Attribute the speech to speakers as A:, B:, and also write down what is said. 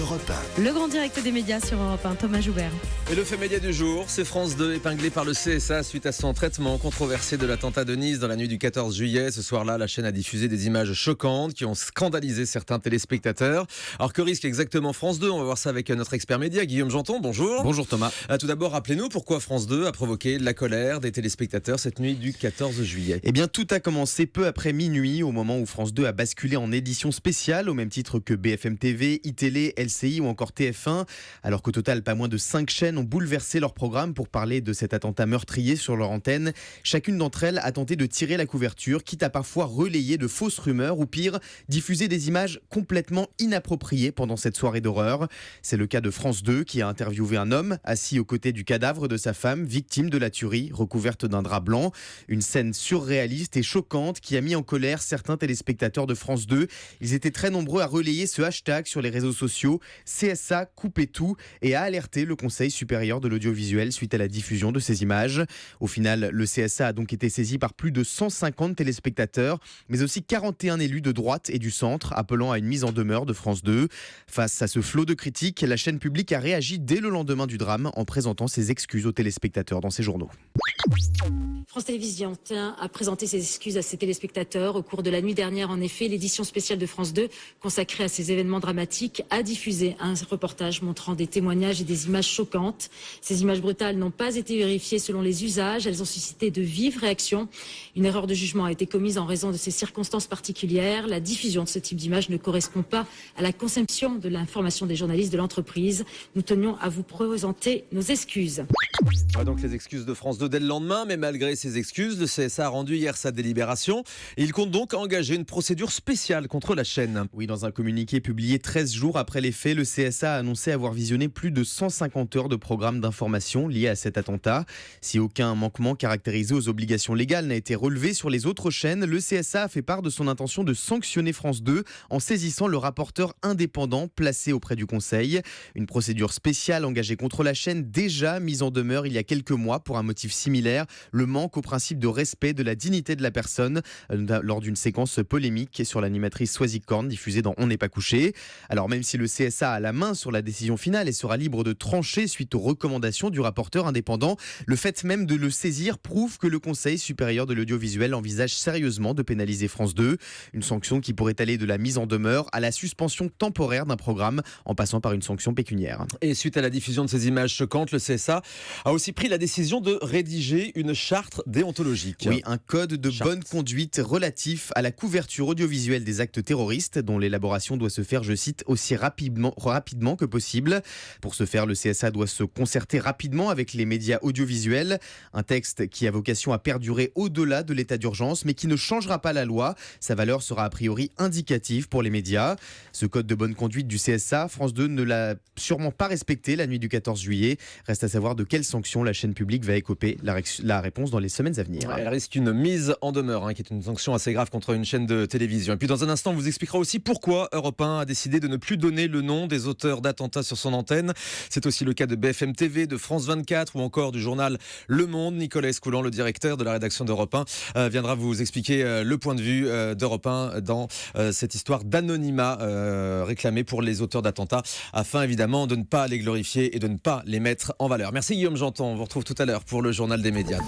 A: Europe 1.
B: Le grand direct des médias sur Europe 1, Thomas Joubert.
C: Et le fait média du jour, c'est France 2 épinglé par le CSA suite à son traitement controversé de l'attentat de Nice dans la nuit du 14 juillet. Ce soir-là, la chaîne a diffusé des images choquantes qui ont scandalisé certains téléspectateurs. Alors que risque exactement France 2 ? On va voir ça avec notre expert média, Guillaume Janton. Bonjour.
D: Bonjour Thomas.
C: Tout d'abord, rappelez-nous pourquoi France 2 a provoqué la colère des téléspectateurs cette nuit du 14 juillet.
D: Eh bien, tout a commencé peu après minuit, au moment où France 2 a basculé en édition spéciale, au même titre que BFM TV, iTélé, LCI ou encore TF1. Alors qu'au total, pas moins de 5 chaînes ont bouleversé leur programme pour parler de cet attentat meurtrier sur leur antenne. Chacune d'entre elles a tenté de tirer la couverture, quitte à parfois relayer de fausses rumeurs ou pire, diffuser des images complètement inappropriées pendant cette soirée d'horreur. C'est le cas de France 2 qui a interviewé un homme assis aux côtés du cadavre de sa femme, victime de la tuerie, recouverte d'un drap blanc. Une scène surréaliste et choquante qui a mis en colère certains téléspectateurs de France 2. Ils étaient très nombreux à relayer ce hashtag sur les réseaux sociaux, CSA coupez tout, et à alerter le Conseil supérieur de l'audiovisuel suite à la diffusion de ces images. Au final, le CSA a donc été saisi par plus de 150 téléspectateurs, mais aussi 41 élus de droite et du centre, appelant à une mise en demeure de France 2. Face à ce flot de critiques, la chaîne publique a réagi dès le lendemain du drame en présentant ses excuses aux téléspectateurs dans ses journaux.
E: France Télévisions tient à présenter ses excuses à ses téléspectateurs. Au cours de la nuit dernière, en effet, l'édition spéciale de France 2, consacrée à ces événements dramatiques, a diffusé un reportage montrant des témoignages et des images choquantes. Ces images brutales n'ont pas été vérifiées selon les usages. Elles ont suscité de vives réactions. Une erreur de jugement a été commise en raison de ces circonstances particulières. La diffusion de ce type d'images ne correspond pas à la conception de l'information des journalistes de l'entreprise. Nous tenions à vous présenter nos excuses.
C: Donc les excuses de France 2 dès le lendemain, mais malgré ces excuses, le CSA a rendu hier sa délibération et il compte donc engager une procédure spéciale contre la chaîne.
D: Oui, dans un communiqué publié 13 jours après les faits, le CSA a annoncé avoir visionné plus de 150 heures de programmes d'information liés à cet attentat. Si aucun manquement caractérisé aux obligations légales n'a été relevé sur les autres chaînes, le CSA a fait part de son intention de sanctionner France 2 en saisissant le rapporteur indépendant placé auprès du Conseil. Une procédure spéciale engagée contre la chaîne déjà mise en demeure il y a quelques mois pour un motif similaire, le manque au principe de respect de la dignité de la personne lors d'une séquence polémique sur l'animatrice Swazik Korn diffusée dans On n'est pas couché. Alors même si le CSA a la main sur la décision finale et sera libre de trancher suite aux recommandations du rapporteur indépendant, le fait même de le saisir prouve que le Conseil supérieur de l'audiovisuel envisage sérieusement de pénaliser France 2, une sanction qui pourrait aller de la mise en demeure à la suspension temporaire d'un programme en passant par une sanction pécuniaire.
C: Et suite à la diffusion de ces images choquantes, le CSA a aussi pris la décision de rédiger une charte déontologique.
D: Oui, un code de bonne conduite relatif à la couverture audiovisuelle des actes terroristes dont l'élaboration doit se faire, je cite, aussi rapidement que possible. Pour ce faire, le CSA doit se concerter rapidement avec les médias audiovisuels. Un texte qui a vocation à perdurer au-delà de l'état d'urgence, mais qui ne changera pas la loi. Sa valeur sera a priori indicative pour les médias. Ce code de bonne conduite du CSA, France 2 ne l'a sûrement pas respecté la nuit du 14 juillet. Reste à savoir de quelles sanctions la chaîne publique va écoper. La réponse dans les semaines à venir.
C: Elle risque une mise en demeure, qui est une sanction assez grave contre une chaîne de télévision. Et puis dans un instant, on vous expliquera aussi pourquoi Europe 1 a décidé de ne plus donner le nom des auteurs d'attentats sur son antenne. C'est aussi le cas de BFM TV, de France 24 ou encore du journal Le Monde. Nicolas Escoulan, le directeur de la rédaction d'Europe 1, viendra vous expliquer le point de vue d'Europe 1 dans cette histoire d'anonymat réclamé pour les auteurs d'attentats, afin évidemment de ne pas les glorifier et de ne pas les mettre en valeur. Merci Guillaume Janton, on vous retrouve tout à l'heure pour le journal des médias.